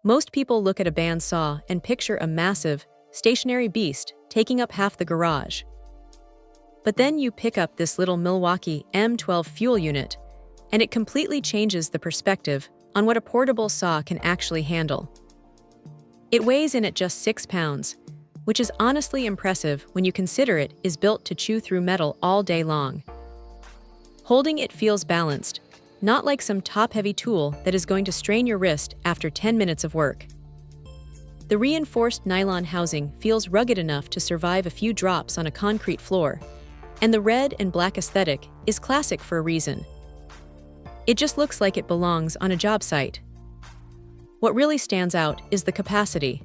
Most people look at a bandsaw and picture a massive, stationary beast taking up half the garage. But then you pick up this little Milwaukee M12 fuel unit, and it completely changes the perspective on what a portable saw can actually handle. It weighs in at just 6 pounds, which is honestly impressive when you consider it is built to chew through metal all day long. Holding it feels balanced, not like some top-heavy tool that is going to strain your wrist after 10 minutes of work. The reinforced nylon housing feels rugged enough to survive a few drops on a concrete floor, and the red and black aesthetic is classic for a reason. It just looks like it belongs on a job site. What really stands out is the capacity.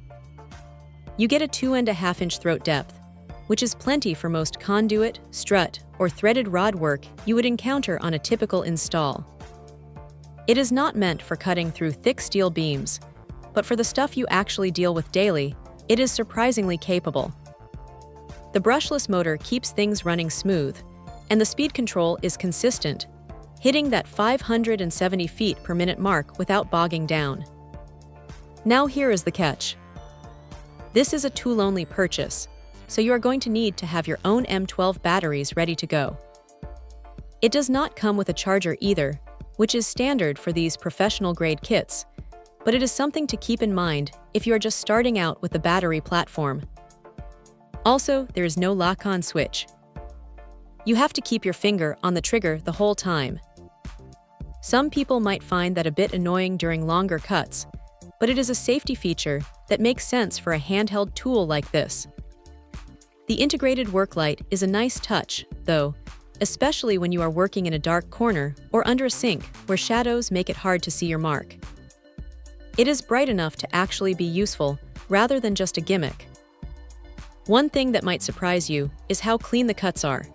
You get a 2.5-inch throat depth, which is plenty for most conduit, strut, or threaded rod work you would encounter on a typical install. It is not meant for cutting through thick steel beams, but for the stuff you actually deal with daily, it is surprisingly capable. The brushless motor keeps things running smooth, and the speed control is consistent, hitting that 570 feet per minute mark without bogging down. Now here is the catch. This is a tool-only purchase, so you are going to need to have your own M12 batteries ready to go. It does not come with a charger either, which is standard for these professional-grade kits, but it is something to keep in mind if you are just starting out with the battery platform. Also, there is no lock-on switch. You have to keep your finger on the trigger the whole time. Some people might find that a bit annoying during longer cuts, but it is a safety feature that makes sense for a handheld tool like this. The integrated work light is a nice touch, though, especially when you are working in a dark corner or under a sink where shadows make it hard to see your mark. It is bright enough to actually be useful rather than just a gimmick. One thing that might surprise you is how clean the cuts are.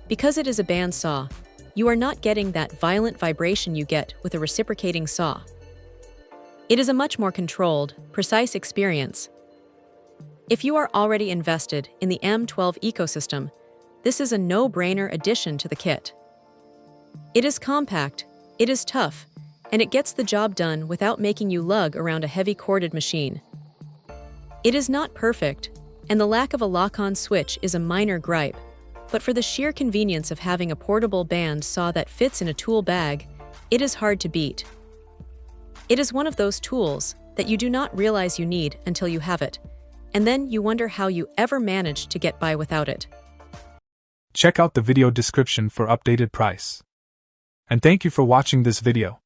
Because it is a bandsaw, you are not getting that violent vibration you get with a reciprocating saw. It is a much more controlled, precise experience. If you are already invested in the M12 ecosystem, this is a no-brainer addition to the kit. It is compact, it is tough, and it gets the job done without making you lug around a heavy corded machine. It is not perfect, and the lack of a lock-on switch is a minor gripe, but for the sheer convenience of having a portable band saw that fits in a tool bag, it is hard to beat. It is one of those tools that you do not realize you need until you have it, and then you wonder how you ever managed to get by without it. Check out the video description for updated price. And thank you for watching this video.